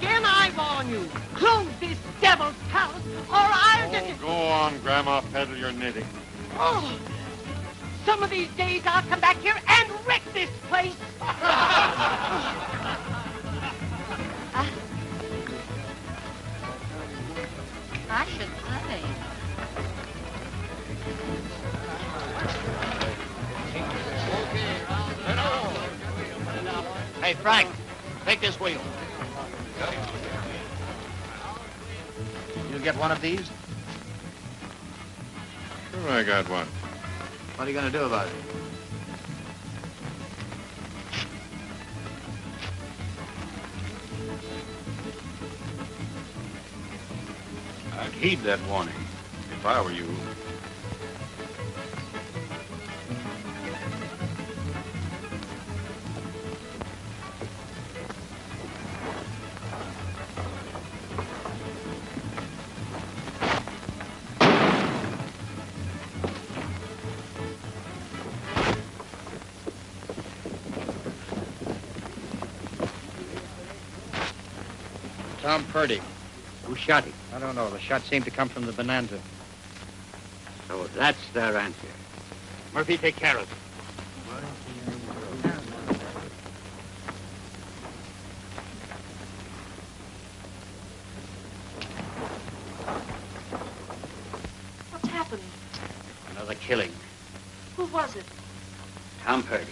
again, I warn you. Close this devil's house, or I'll just... Go on, Grandma, peddle your knitting. Oh, some of these days I'll come back here and wreck this place. I should say. Hey, Frank, take this wheel. You get one of these? Sure, I got one. What are you going to do about it? I'd heed that warning, if I were you. Tom Purdy. Who shot him? I don't know. The shot seemed to come from the Bonanza. So that's their answer. Murphy, take care of it. What's happened? Another killing. Who was it? Tom Purdy.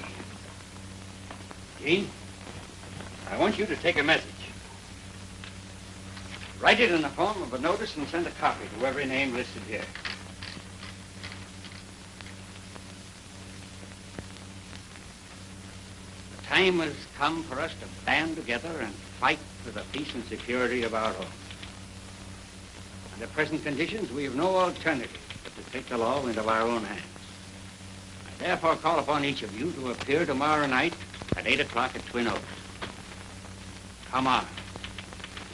Gene, I want you to take a message. Write it in the form of a notice and send a copy to every name listed here. The time has come for us to band together and fight for the peace and security of our home. Under present conditions, we have no alternative but to take the law into our own hands. I therefore call upon each of you to appear tomorrow night at 8 o'clock at Twin Oaks. Come on.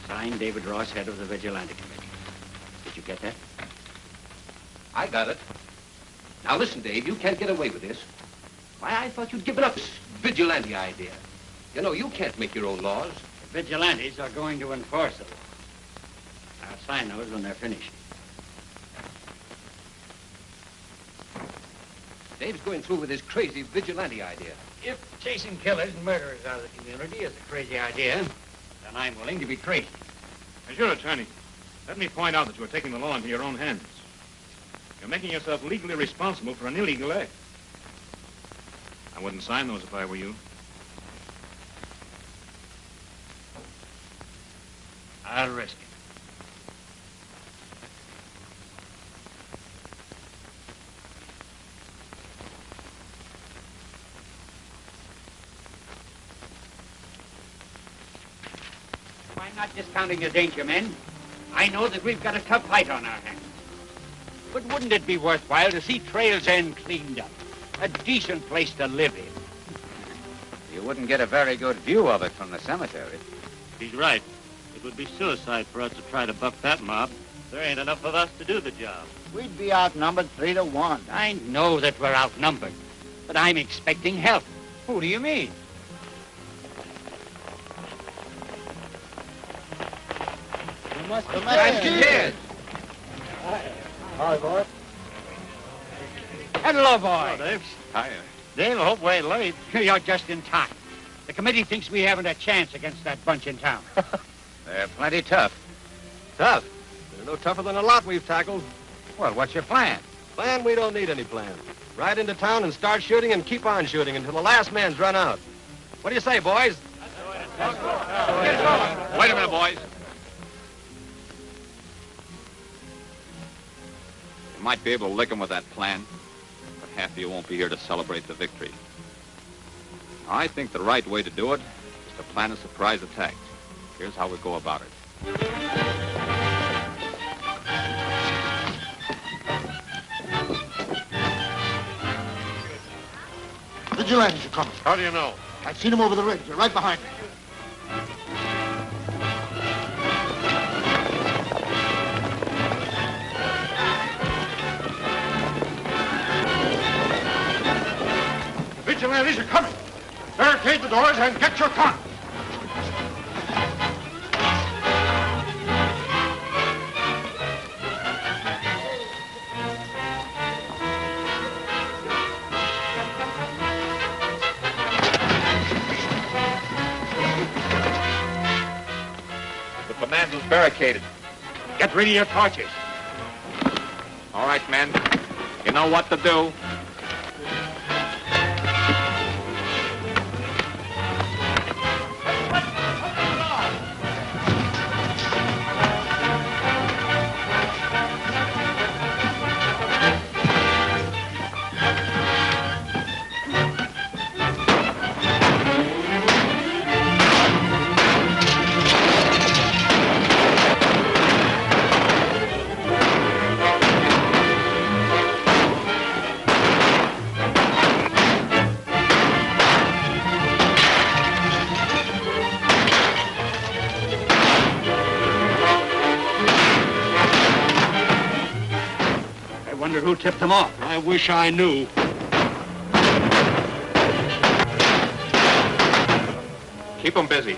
Signed, David Ross, head of the Vigilante Committee. Did you get that? I got it. Now listen, Dave, you can't get away with this. Why, I thought you'd given up this vigilante idea. You know, you can't make your own laws. The vigilantes are going to enforce them. I'll sign those when they're finished. Dave's going through with his crazy vigilante idea. If chasing killers and murderers out of the community is a crazy idea, then I'm willing to be crazy. As your attorney, let me point out that you're taking the law into your own hands. You're making yourself legally responsible for an illegal act. I wouldn't sign those if I were you. I'll risk it. I'm not discounting the danger, men. I know that we've got a tough fight on our hands. But wouldn't it be worthwhile to see Trail's End cleaned up? A decent place to live in. You wouldn't get a very good view of it from the cemetery. He's right. It would be suicide for us to try to buck that mob. There ain't enough of us to do the job. We'd be outnumbered 3 to 1. I know that we're outnumbered, but I'm expecting help. Who do you mean? Hi, boy. Hello, boy. Hello, Dave. Hiya. Dave, I hope we ain't late. You're just in time. The committee thinks we haven't a chance against that bunch in town. They're plenty tough. Tough? They're no tougher than a lot we've tackled. Well, what's your plan? Plan? We don't need any plan. Ride into town and start shooting and keep on shooting until the last man's run out. What do you say, boys? Wait a minute, boys. You might be able to lick 'em with that plan, but half of you won't be here to celebrate the victory. I think the right way to do it is to plan a surprise attack. Here's how we go about it. Vigilantes are coming. How do you know? I've seen them over the ridge. They're right behind me. Vigilantes are coming. Barricade the doors and get your gun. is barricaded. Get rid of your torches. All right, men. You know what to do. Who tipped them off? I wish I knew. Keep them busy.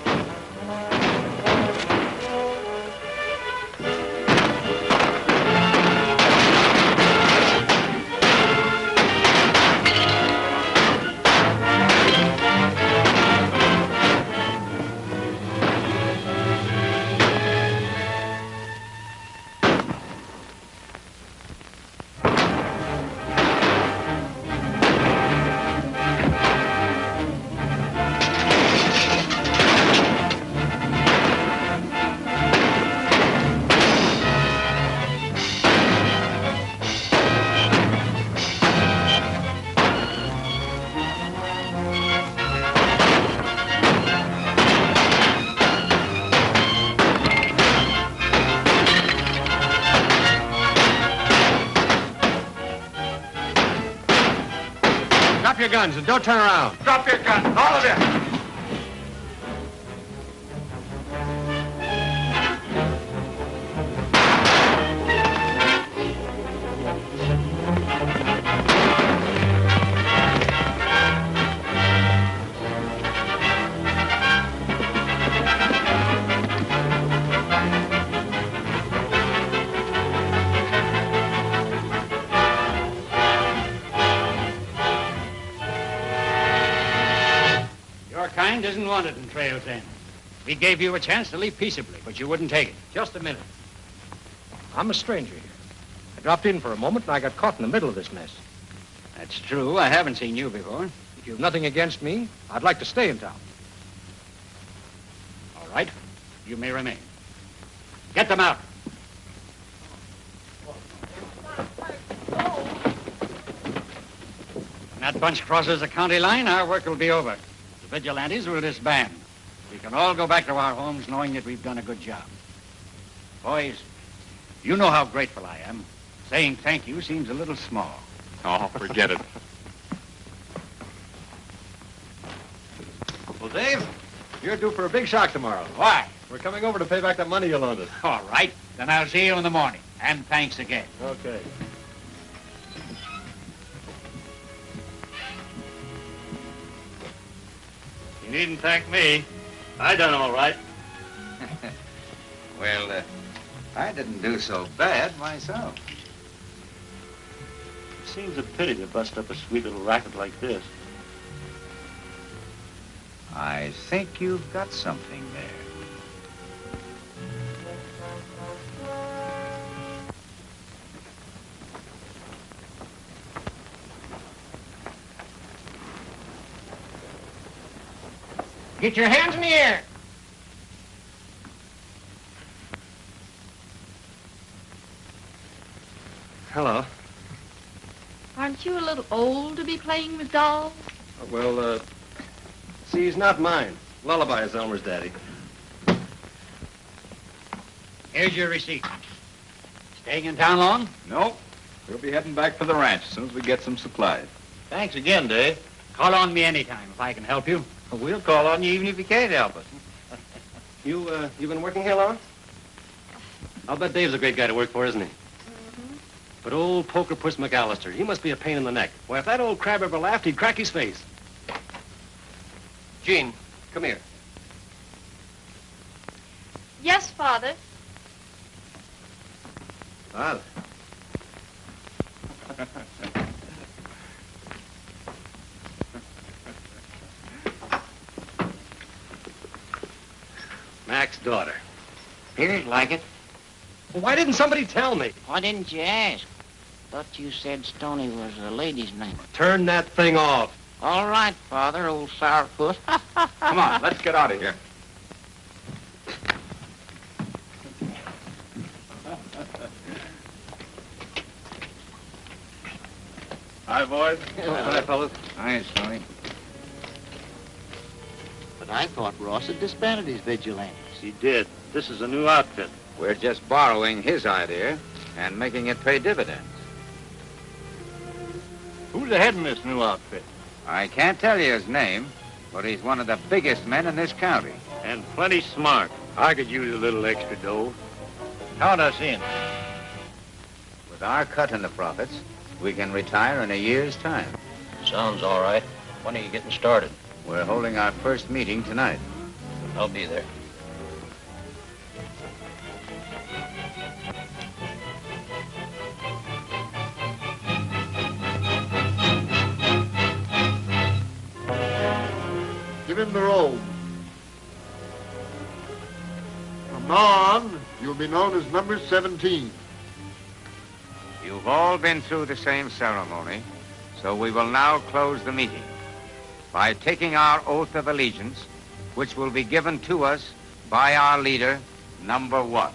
Drop your guns and don't turn around. Drop your gun, all of you. Kind isn't wanted in Trail's End. We gave you a chance to leave peaceably, but you wouldn't take it. Just a minute. I'm a stranger here. I dropped in for a moment and I got caught in the middle of this mess. That's true. I haven't seen you before. If you have nothing against me, I'd like to stay in town. All right. You may remain. Get them out. When that bunch crosses the county line, our work will be over. The vigilantes will disband. We can all go back to our homes knowing that we've done a good job. Boys, you know how grateful I am. Saying thank you seems a little small. Oh, forget it. Well, Dave, you're due for a big shock tomorrow. Why? We're coming over to pay back that money you loaned us. All right. Then I'll see you in the morning. And thanks again. Okay. You needn't thank me. I done all right. Well, I didn't do so bad myself. It seems a pity to bust up a sweet little racket like this. I think you've got something there. Get your hands in the air. Hello. Aren't you a little old to be playing with dolls? Well, see, he's not mine. Lullaby is Elmer's daddy. Here's your receipt. Staying in town long? No. We'll be heading back for the ranch as soon as we get some supplies. Thanks again, Dave. Call on me anytime if I can help you. We'll call on you even if you can't help us. You've been working here long? I'll bet Dave's a great guy to work for, isn't he? But old Poker Puss McAllister, he must be a pain in the neck. Why, if that old crab ever laughed, he'd crack his face. Jean, come here. Yes, Father. Well. Mac's daughter. Appears like it. Well, why didn't somebody tell me? Why didn't you ask? Thought you said Stoney was a lady's name. Turn that thing off. All right, Father, old sourpuss. Come on, let's get out of here. Hi, boys. Hi, fellas. Hi, Stoney. But I thought Ross had disbanded his vigilantes. He did. This is a new outfit. We're just borrowing his idea and making it pay dividends. Who's the head in this new outfit? I can't tell you his name, but he's one of the biggest men in this county. And plenty smart. I could use a little extra dough. Count us in. With our cut in the profits, we can retire in a year's time. Sounds all right. When are you getting started? We're holding our first meeting tonight. I'll be there. Give him the robe. From now on, you'll be known as number 17. You've all been through the same ceremony, so we will now close the meeting by taking our oath of allegiance, which will be given to us by our leader, number 1.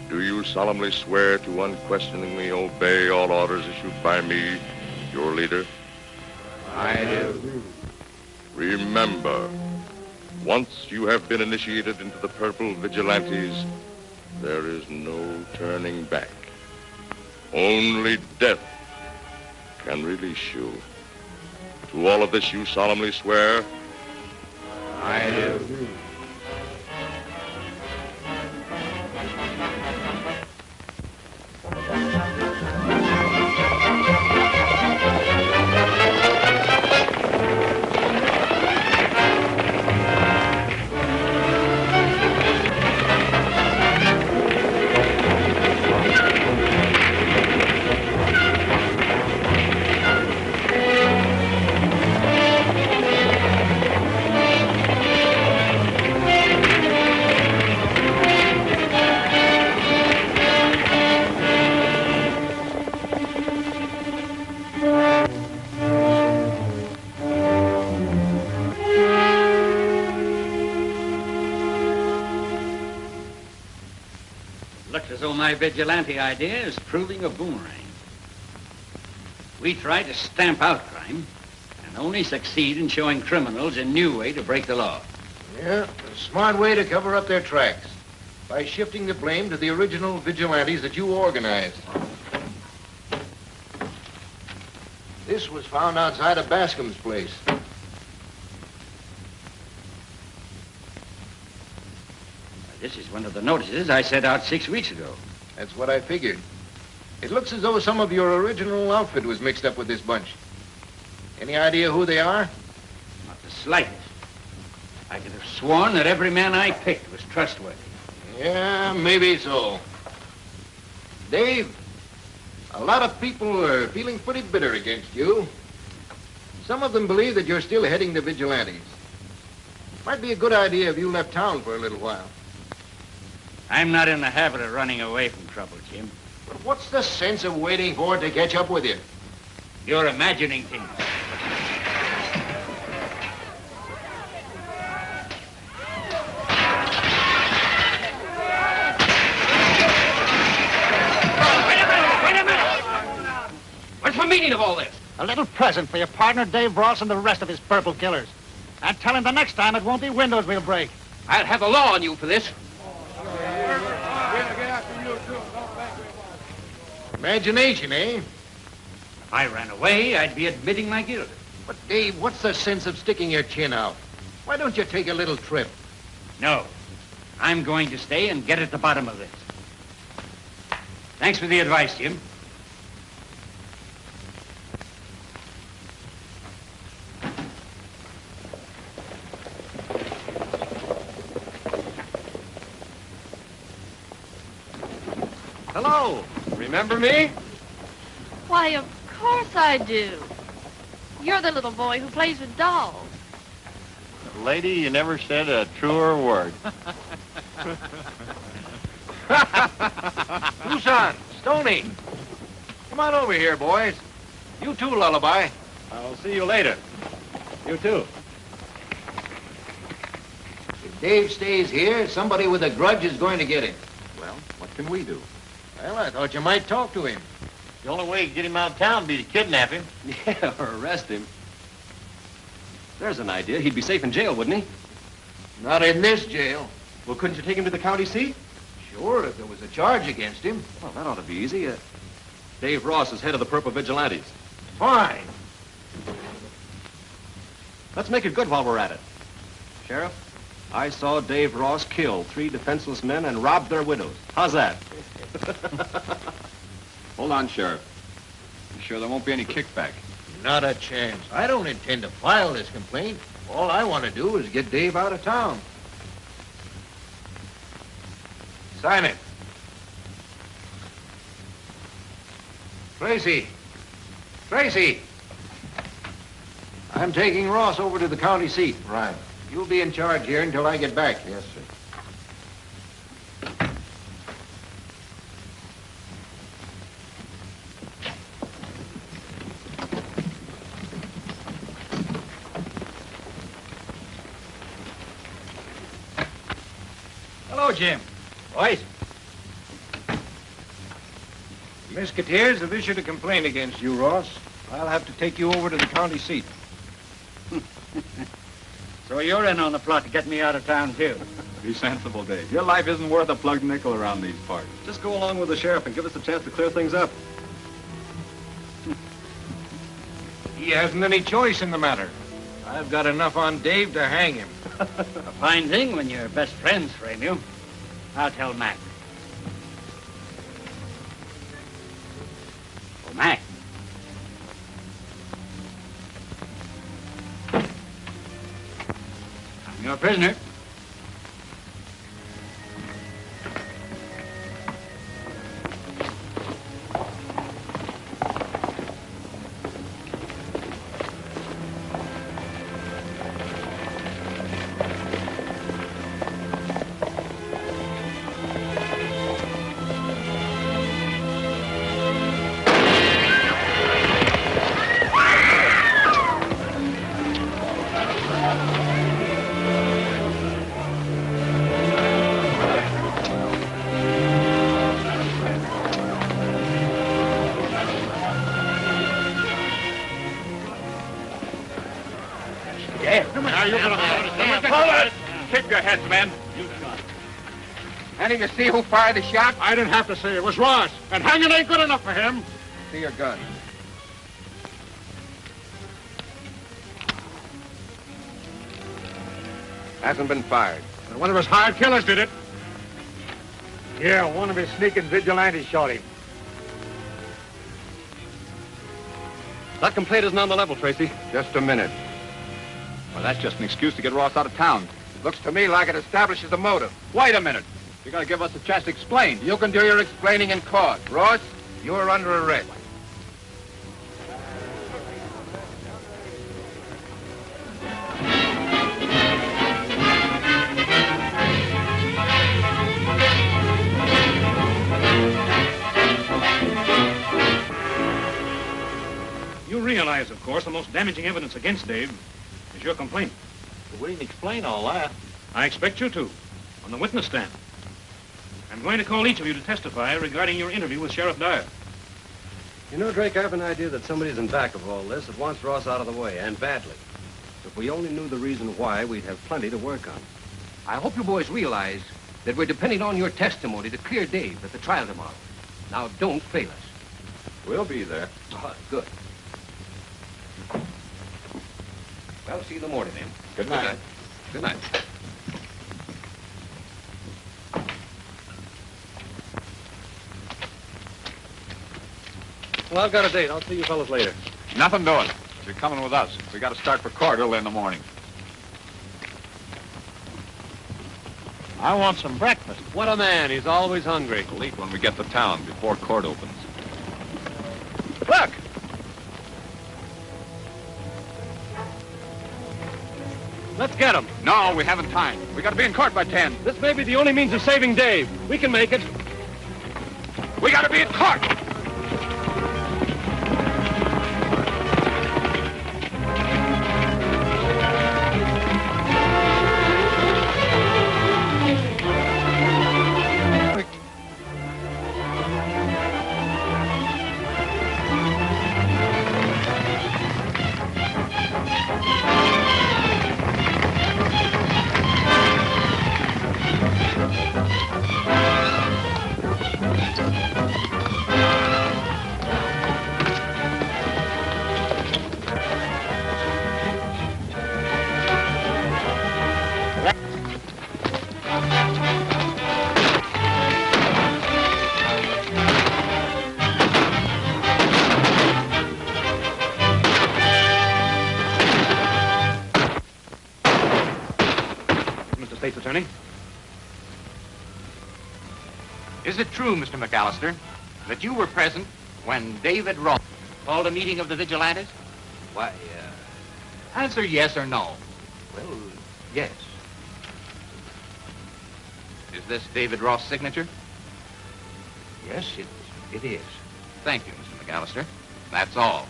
Do you solemnly swear to unquestioningly obey all orders issued by me, your leader? I do. Remember, once you have been initiated into the Purple Vigilantes, there is no turning back. Only death can release you. To all of this you solemnly swear? I do. Looks as though my vigilante idea is proving a boomerang. We try to stamp out crime and only succeed in showing criminals a new way to break the law. Yeah, a smart way to cover up their tracks by shifting the blame to the original vigilantes that you organized. This was found outside of Bascom's place. This is one of the notices I sent out 6 weeks ago. That's what I figured. It looks as though some of your original outfit was mixed up with this bunch. Any idea who they are? Not the slightest. I could have sworn that every man I picked was trustworthy. Yeah, maybe so. Dave, a lot of people are feeling pretty bitter against you. Some of them believe that you're still heading the vigilantes. Might be a good idea if you left town for a little while. I'm not in the habit of running away from trouble, Jim. But what's the sense of waiting for it to catch up with you? You're imagining things. Wait a minute! What's the meaning of all this? A little present for your partner, Dave Ross, and the rest of his purple killers. And tell him the next time it won't be windows we'll break. I'll have the law on you for this. Imagination, eh? If I ran away, I'd be admitting my guilt. But, Dave, what's the sense of sticking your chin out? Why don't you take a little trip? No. I'm going to stay and get at the bottom of this. Thanks for the advice, Jim. Hello. Remember me? Why, of course I do. You're the little boy who plays with dolls. Lady, you never said a truer word. Tucson, Stoney. Come on over here, boys. You too, Lullaby. I'll see you later. You too. If Dave stays here, somebody with a grudge is going to get him. Well, what can we do? Well, I thought you might talk to him. The only way to get him out of town would be to kidnap him. Yeah, or arrest him. There's an idea. He'd be safe in jail, wouldn't he? Not in this jail. Well, couldn't you take him to the county seat? Sure, if there was a charge against him. Well, that ought to be easy. Dave Ross is head of the Purple Vigilantes. Fine. Let's make it good while we're at it. Sheriff, I saw Dave Ross kill 3 defenseless men and rob their widows. How's that? Hold on, Sheriff. You sure there won't be any kickback? Not a chance. I don't intend to file this complaint. All I want to do is get Dave out of town. Sign it. Tracy. Tracy. I'm taking Ross over to the county seat. Right. You'll be in charge here until I get back. Yes, sir. Hello, Jim. Boys. Musketeers have issued a complaint against you, Ross. I'll have to take you over to the county seat. So you're in on the plot to get me out of town, too. Be sensible, Dave. Your life isn't worth a plugged nickel around these parts. Just go along with the sheriff and give us a chance to clear things up. He hasn't any choice in the matter. I've got enough on Dave to hang him. A fine thing when your best friends frame you. I'll tell Mac. Oh, Mac. I'm your prisoner. Keep your heads, men. Any of you see who fired the shot? I didn't have to say. It was Ross. And hanging ain't good enough for him. See your gun. Hasn't been fired. And one of his hired killers did it. Yeah, one of his sneaking vigilantes shot him. That complaint isn't on the level, Tracy. Just a minute. Well, that's just an excuse to get Ross out of town. Looks to me like it establishes the motive. Wait a minute. You gotta give us a chance to explain. You can do your explaining in court. Ross, you're under arrest. You realize, of course, the most damaging evidence against Dave is your complaint. We didn't explain all that. I expect you to, on the witness stand. I'm going to call each of you to testify regarding your interview with Sheriff Dyer. You know, Drake, I have an idea that somebody's in back of all this that wants Ross out of the way, and badly. If we only knew the reason why, we'd have plenty to work on. I hope you boys realize that we're depending on your testimony to clear Dave at the trial tomorrow. Now, don't fail us. We'll be there. Oh, good. Well, see you in the morning, then. Good night. Good night. Well, I've got a date. I'll see you fellas later. Nothing doing. You're coming with us. We got to start for court early in the morning. I want some breakfast. What a man. He's always hungry. We'll eat when we get to town before court opens. Look! Let's get him. No, we haven't time. We got to be in court by 10. This may be the only means of saving Dave. We can make it. We got to be in court. State's Attorney. Is it true, Mr. McAllister, that you were present when David Ross called a meeting of the Vigilantes? Why, Answer yes or no. well, yes. Is this David Ross' signature? Yes, it is. Thank you, Mr. McAllister. That's all.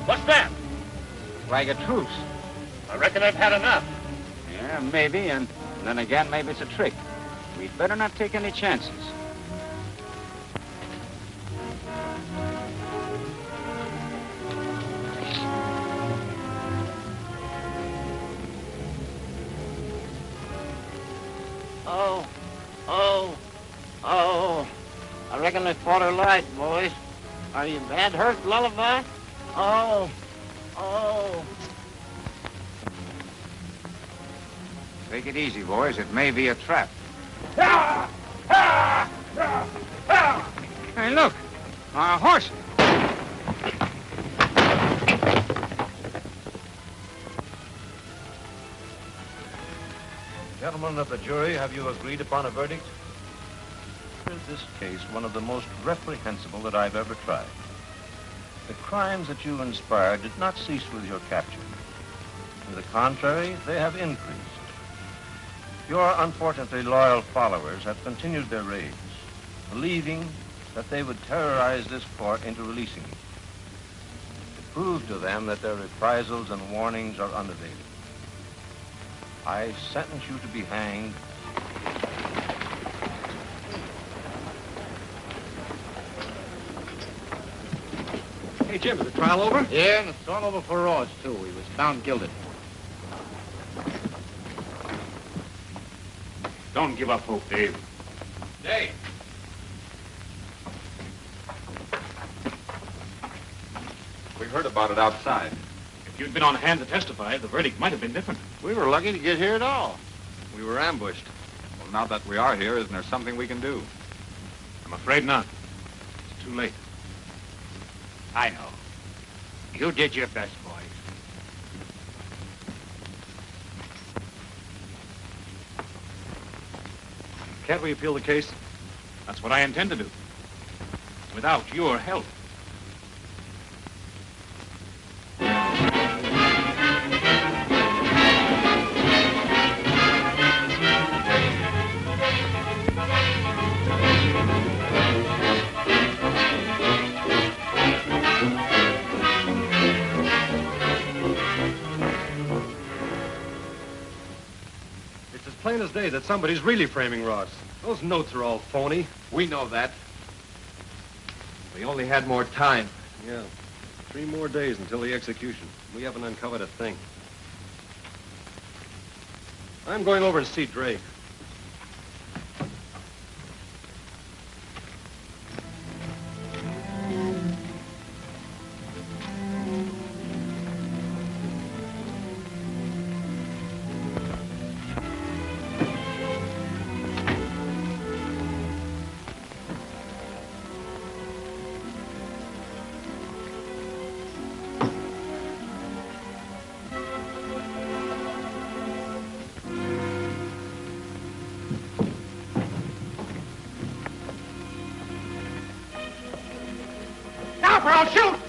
What's that? Flag of truce. I reckon I've had enough. Yeah, maybe, and then again, maybe it's a trick. We'd better not take any chances. I reckon they fought her light, boys. Are you bad hurt, Lullaby? Oh. Take it easy, boys. It may be a trap. Hey, look. Our horse. Gentlemen of the jury, have you agreed upon a verdict? Is this case one of the most reprehensible that I've ever tried? The crimes that you inspired did not cease with your capture. To the contrary, they have increased. Your unfortunately loyal followers have continued their raids, believing that they would terrorize this court into releasing you. Prove to them that their reprisals and warnings are unavailing. I sentence you to be hanged. Hey, Jim, is the trial over? Yeah, and it's all over for Ross, too. He was found guilty. Don't give up hope, Dave. Dave. We heard about it outside. If you'd been on hand to testify, the verdict might have been different. We were lucky to get here at all. We were ambushed. Well, now that we are here, isn't there something we can do? I'm afraid not. It's too late. I know. You did your best, boys. Can't we appeal the case? That's what I intend to do. Without your help. It's as plain as day that somebody's really framing Ross. Those notes are all phony. We know that. We only had more time. Yeah. 3 more days until the execution. We haven't uncovered a thing. I'm going over to see Drake. up or I'll shoot!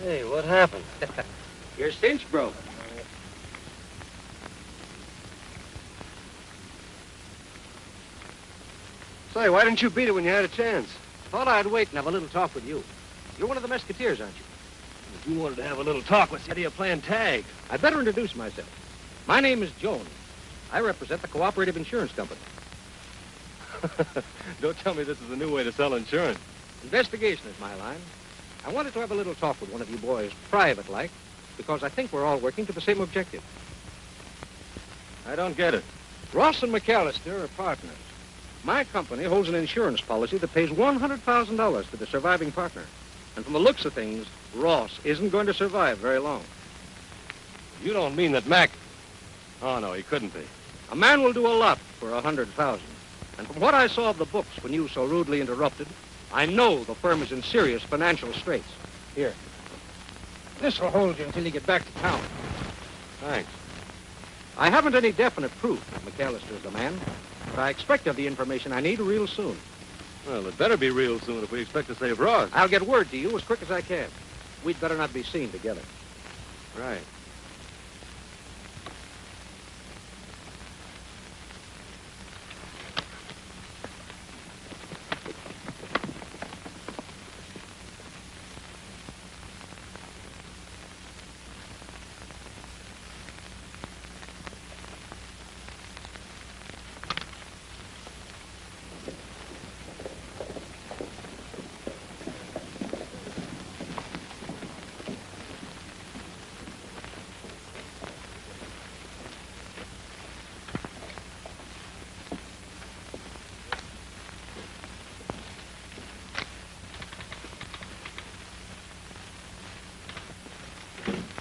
Hey, what happened? Your cinch broke. Say, why didn't you beat it when you had a chance? Thought I'd wait and have a little talk with you. You're one of the Musketeers, aren't you? If you wanted to have a little talk, what's the idea of playing tag? I'd better introduce myself. My name is Jones. I represent the Cooperative Insurance Company. Don't tell me this is a new way to sell insurance. Investigation is my line. I wanted to have a little talk with one of you boys, private-like, because I think we're all working to the same objective. I don't get it. Ross and McAllister are partners. My company holds an insurance policy that pays $100,000 to the surviving partner. And from the looks of things, Ross isn't going to survive very long. You don't mean that Mac... Oh, no, he couldn't be. A man will do a lot for $100,000. And from what I saw of the books when you so rudely interrupted, I know the firm is in serious financial straits. Here. This will hold you until you get back to town. Thanks. I haven't any definite proof that McAllister's the man, but I expect to have the information I need real soon. Well, it better be real soon if we expect to save Ross. I'll get word to you as quick as I can. We'd better not be seen together. Right.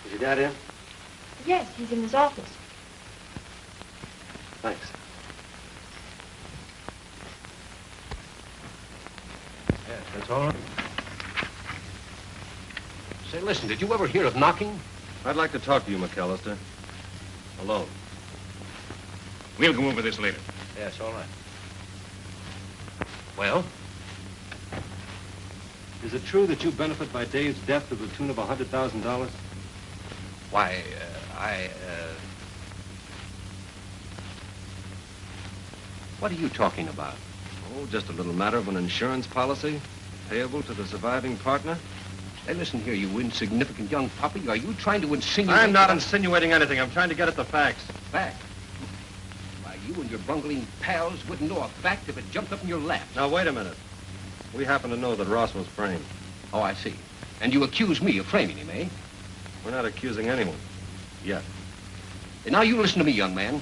Is your dad in? Yes, he's in his office. Thanks. Yes, that's all right. Say, listen, did you ever hear of knocking? I'd like to talk to you, McAllister. Alone. We'll go over this later. Yes, all right. Well? Is it true that you benefit by Dave's death to the tune of $100,000? Why, What are you talking about? Oh, just a little matter of an insurance policy payable to the surviving partner. Hey, listen here, you insignificant young puppy. Are you trying to insinuate... I'm not insinuating anything. I'm trying to get at the facts. Fact? Why, you and your bungling pals wouldn't know a fact if it jumped up in your lap. Now, wait a minute. We happen to know that Ross was framed. Oh, I see. And you accuse me of framing him, eh? We're not accusing anyone. Yet. And now you listen to me, young man.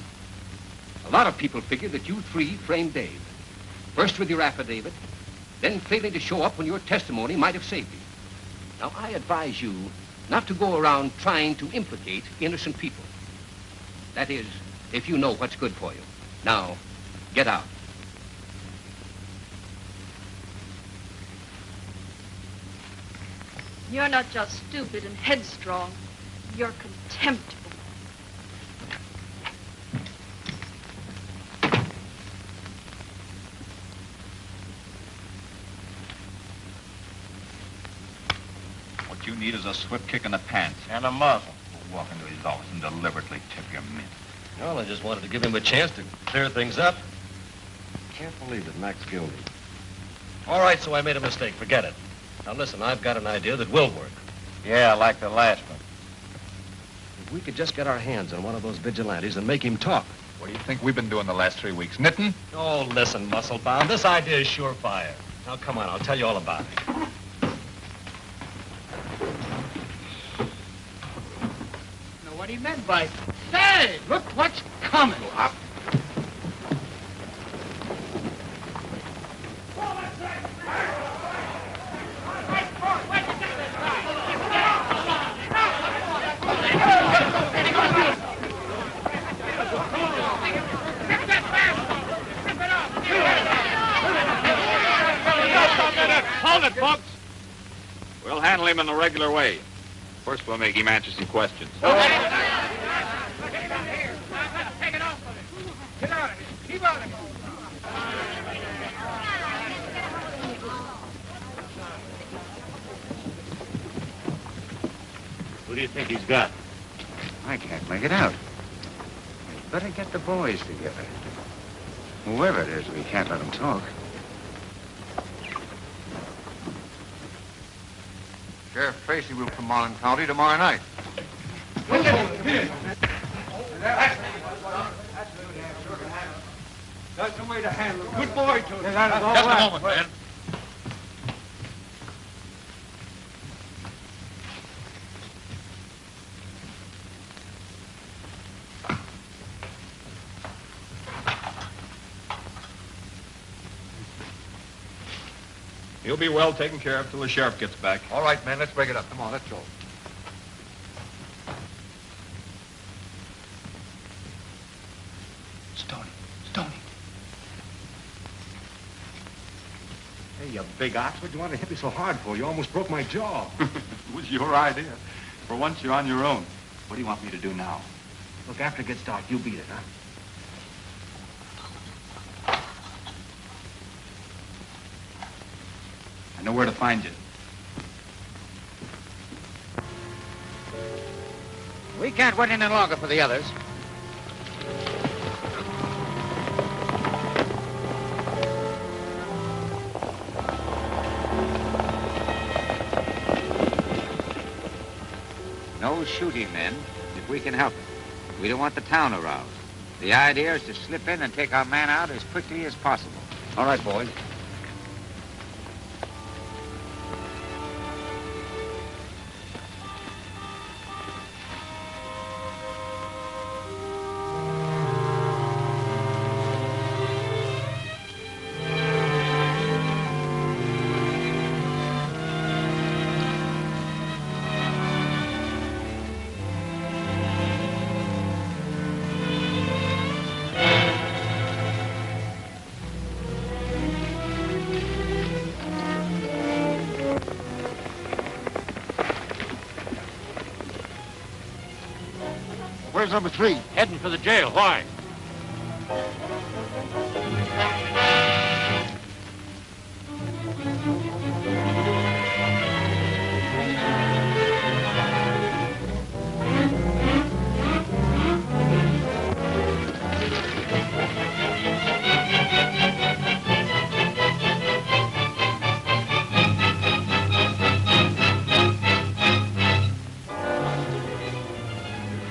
A lot of people figure that you three framed Dave. First with your affidavit, then failing to show up when your testimony might have saved you. Now, I advise you not to go around trying to implicate innocent people. That is, if you know what's good for you. Now, get out. You're not just stupid and headstrong. You're contemptible. need is a swift kick in the pants. And a muzzle. Walk into his office and deliberately tip your mint. Well, I just wanted to give him a chance to clear things up. Can't believe that Mac's guilty. All right, so I made a mistake. Forget it. Now listen, I've got an idea that will work. Yeah, like the last one. If we could just get our hands on one of those vigilantes and make him talk. What do you think we've been doing the last 3 weeks? Knitting? Oh, listen, Musclebound, this idea is surefire. Now, come on, I'll tell you all about it. Know what he meant by, say, look what's coming. Up. Hold it, folks. We'll handle him in the regular way. First, we'll make him answer some questions. Take it off of it. Get out of here. Keep out of here. Who do you think he's got? I can't make it out. We'd better get the boys together. Whoever it is, we can't let them talk. Sheriff Tracy will from Marlin County tomorrow night. That's the way to handle it. Good boy, Tony. Just a moment, man. He'll be well taken care of till the sheriff gets back. All right, man, let's break it up. Come on, let's go. Stoney. Hey, you big ox, what'd you want to hit me so hard for? You almost broke my jaw. It was your idea. For once, you're on your own. What do you want me to do now? Look, after it gets dark, you beat it, huh? I know where to find you. We can't wait any longer for the others. No shooting, men, if we can help it. We don't want the town aroused. The idea is to slip in and take our man out as quickly as possible. All right, boys. Where's number 3? Heading for the jail. Why?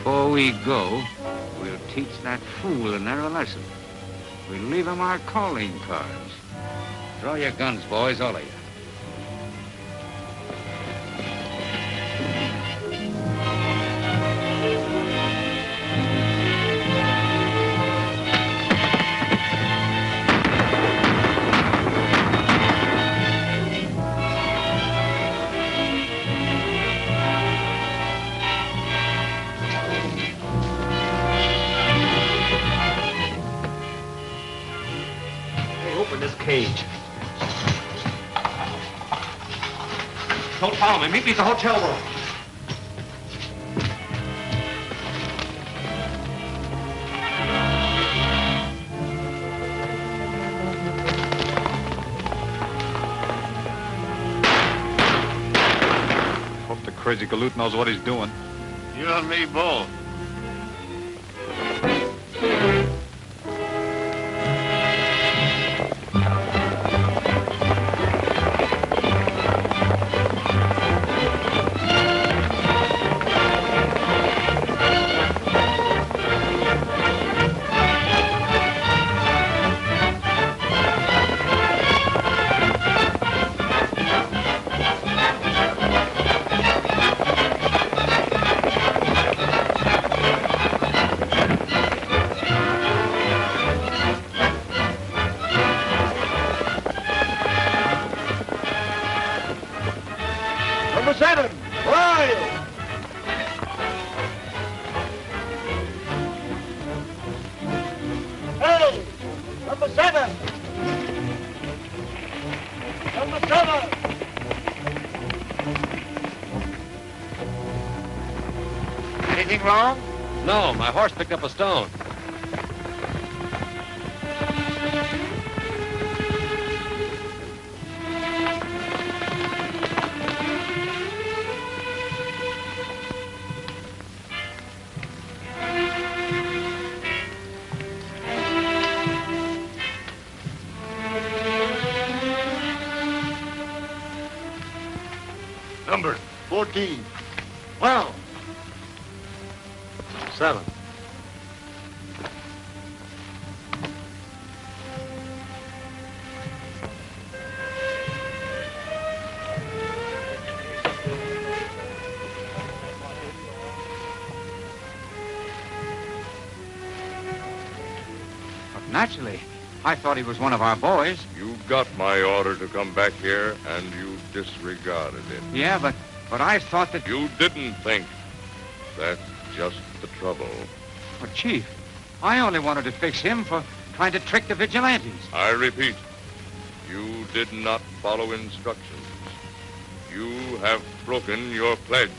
Before we go, we'll teach that fool a narrow lesson. We'll leave him our calling cards. Draw your guns, boys, all of you. Cage. Don't follow me. Meet me at the hotel room. crazy galoot knows what he's doing. You and me both. Number 7, Lyle! Hey! Number 7! Number 7! Anything wrong? No, my horse picked up a stone. Number 14. 12. 7. But naturally, I thought he was one of our boys. You got my order to come back here, and you disregarded it. Yeah, but I thought that... You didn't think. That's just the trouble. But, Chief, I only wanted to fix him for trying to trick the vigilantes. I repeat, you did not follow instructions. You have broken your pledge.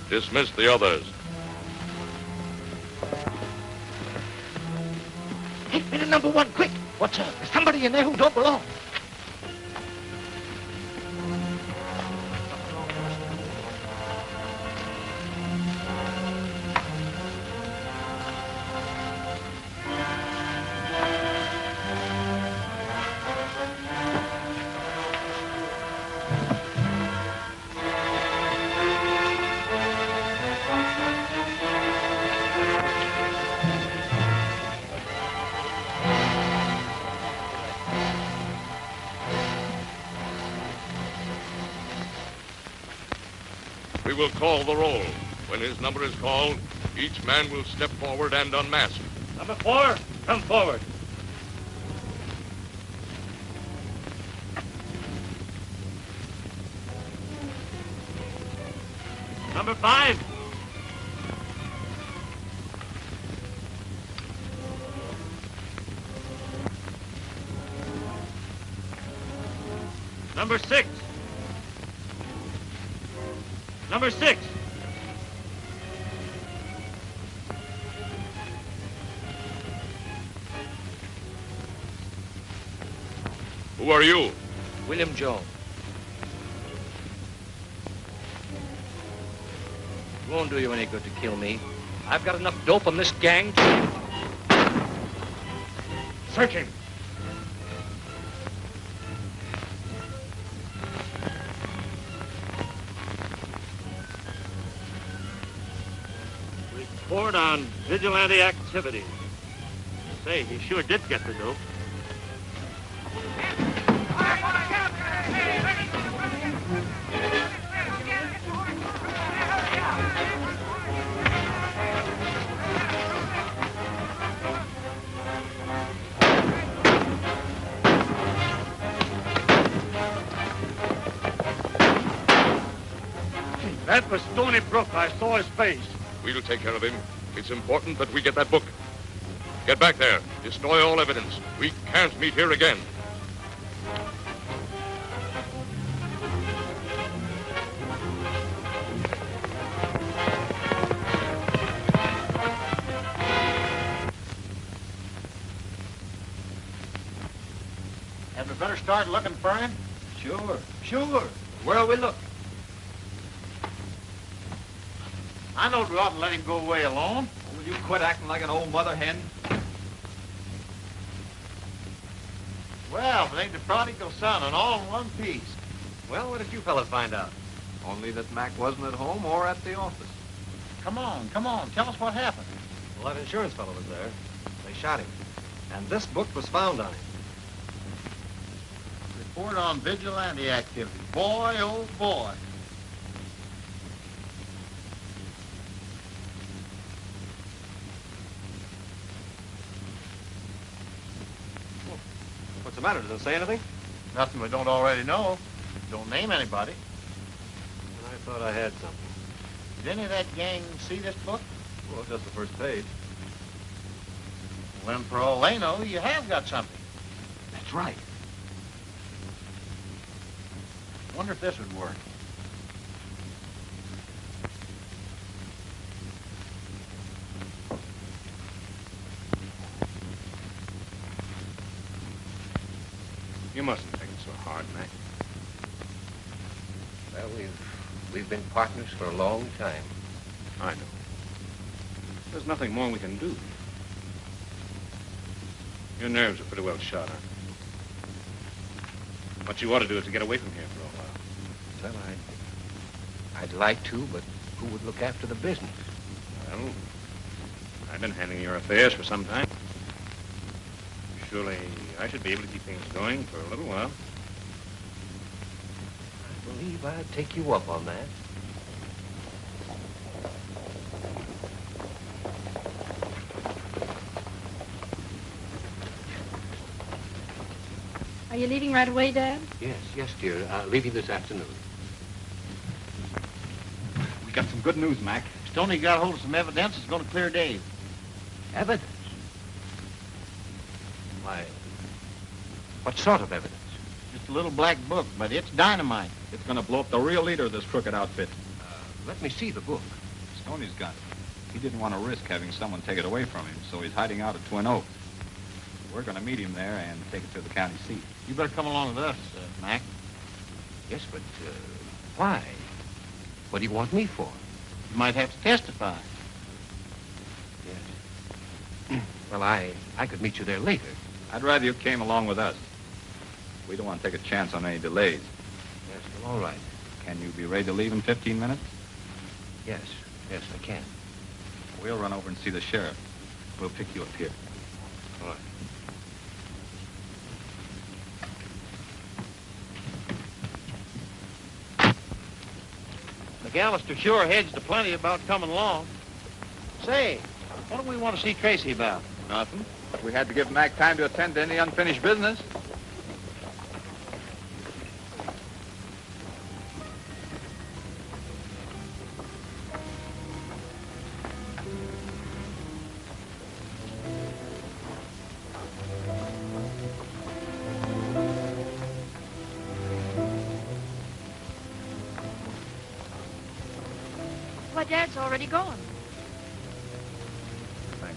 Dismiss the others. Take me to number 1, quick. What's up? There's somebody in there who don't belong. We will call the roll. When his number is called, each man will step forward and unmask. Number 4, come forward. Number 5. Number 6. Number 6. Who are you? William Jones. It won't do you any good to kill me. I've got enough dope on this gang to... Search him. Report on vigilante activity. Say, he sure did get the dope. That was Stony Brook. I saw his face. We'll take care of him. It's important that we get that book. Get back there. Destroy all evidence. We can't meet here again. Have the better start looking for him? Sure. Sure. Where'll we look? I know we ought to let him go away alone. Will you quit acting like an old mother hen? Well, if it ain't the prodigal son and all in one piece. Well, what did you fellas find out? Only that Mac wasn't at home or at the office. Come on. Tell us what happened. Well, that insurance fellow was there. They shot him. And this book was found on him. Report on vigilante activity. Boy, oh boy. What's the matter? Does it say anything? Nothing we don't already know. Don't name anybody. I thought I had something. Did any of that gang see this book? Well, just the first page. Well, then, for all they know, you have got something. That's right. Wonder if this would work. You mustn't take it so hard, Mac. Well, we've been partners for a long time. I know. There's nothing more we can do. Your nerves are pretty well shot, aren't they? What you ought to do is to get away from here for a while. Well, I'd like to, but who would look after the business? Well, I've been handling your affairs for some time. Surely I should be able to keep things going for a little while. I believe I'd take you up on that. Are you leaving right away, Dad? Yes, dear. Leaving this afternoon. We got some good news, Mac. Stoney got hold of some evidence that's going to clear Dave. Evidence? Why, what sort of evidence? Just a little black book, but it's dynamite. It's going to blow up the real leader of this crooked outfit. Let me see the book. Stoney's got it. He didn't want to risk having someone take it away from him, so he's hiding out at Twin Oaks. We're going to meet him there and take it to the county seat. You better come along with us, Mac. Yes, but why? What do you want me for? You might have to testify. Yes. Well, I could meet you there later. I'd rather you came along with us. We don't want to take a chance on any delays. Yes, well, all right. Can you be ready to leave in 15 minutes? Yes, I can. We'll run over and see the sheriff. We'll pick you up here. All right. McAllister sure hedged to plenty about coming along. Say, what do we want to see Tracy about? Nothing. But we had to give Mac time to attend to any unfinished business. Why, Dad's already gone. Thanks.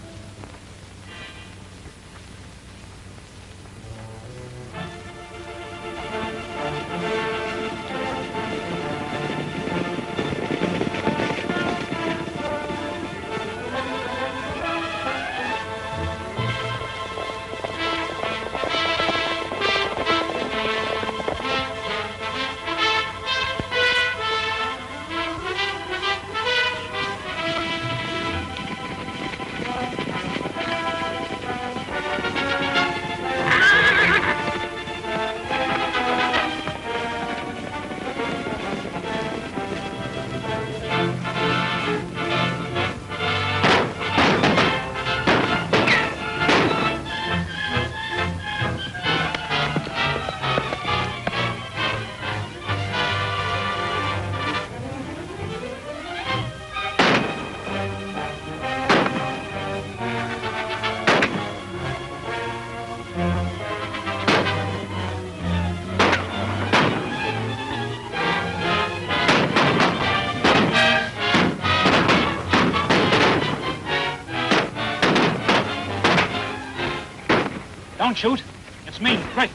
Don't shoot. It's me, Quick.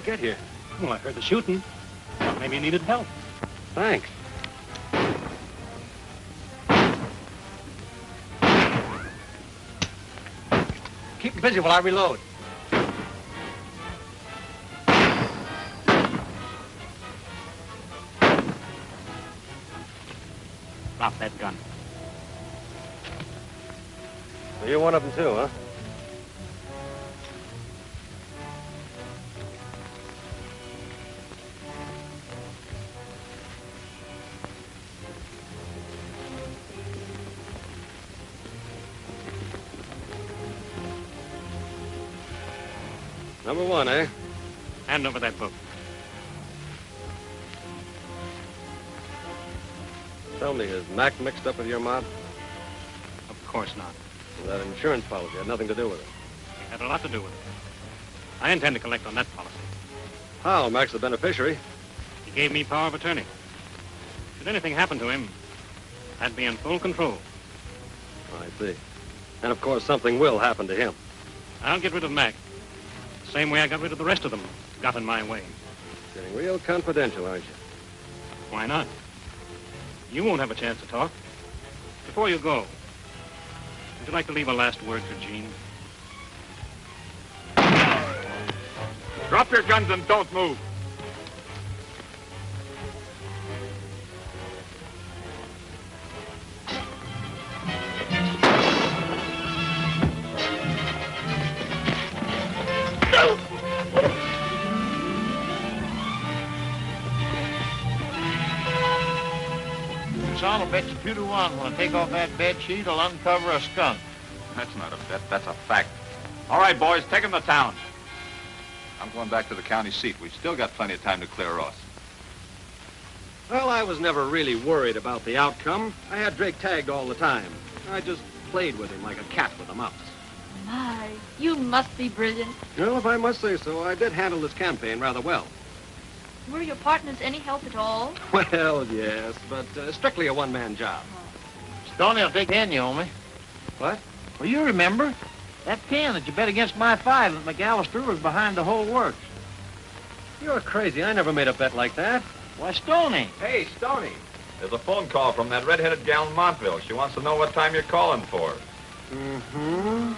get here? Well, I heard the shooting. Thought maybe you needed help. Thanks. Keep him busy while I reload. Drop that gun. So you're one of them too, huh? Number one, eh? Hand over that book. Tell me, is Mac mixed up with your mob? Of course not. That insurance policy had nothing to do with it. It had a lot to do with it. I intend to collect on that policy. How? Mac's the beneficiary. He gave me power of attorney. Should anything happen to him, I'd be in full control. I see. And of course, something will happen to him. I'll get rid of Mac. The same way I got rid of the rest of them. Got in my way. Getting real confidential, aren't you? Why not? You won't have a chance to talk. Before you go, would you like to leave a last word for Jean? Drop your guns and don't move. Son, I'll bet you 2 to 1 when I take off that bed sheet, I'll uncover a skunk. That's not a bet, that's a fact. All right, boys, take him to town. I'm going back to the county seat. We've still got plenty of time to clear Ross. Well, I was never really worried about the outcome. I had Drake tagged all the time. I just played with him like a cat with a mouse. My, you must be brilliant. Well, if I must say so, I did handle this campaign rather well. Were your partners any help at all? Well, yes, but strictly a one-man job. Stoney will take 10 you owe me. What? Well, you remember that 10 that you bet against my 5 that McAllister was behind the whole works. You're crazy. I never made a bet like that. Why, Stoney. Hey, Stoney. There's a phone call from that red-headed gal in Montville. She wants to know what time you're calling for. Mm-hmm.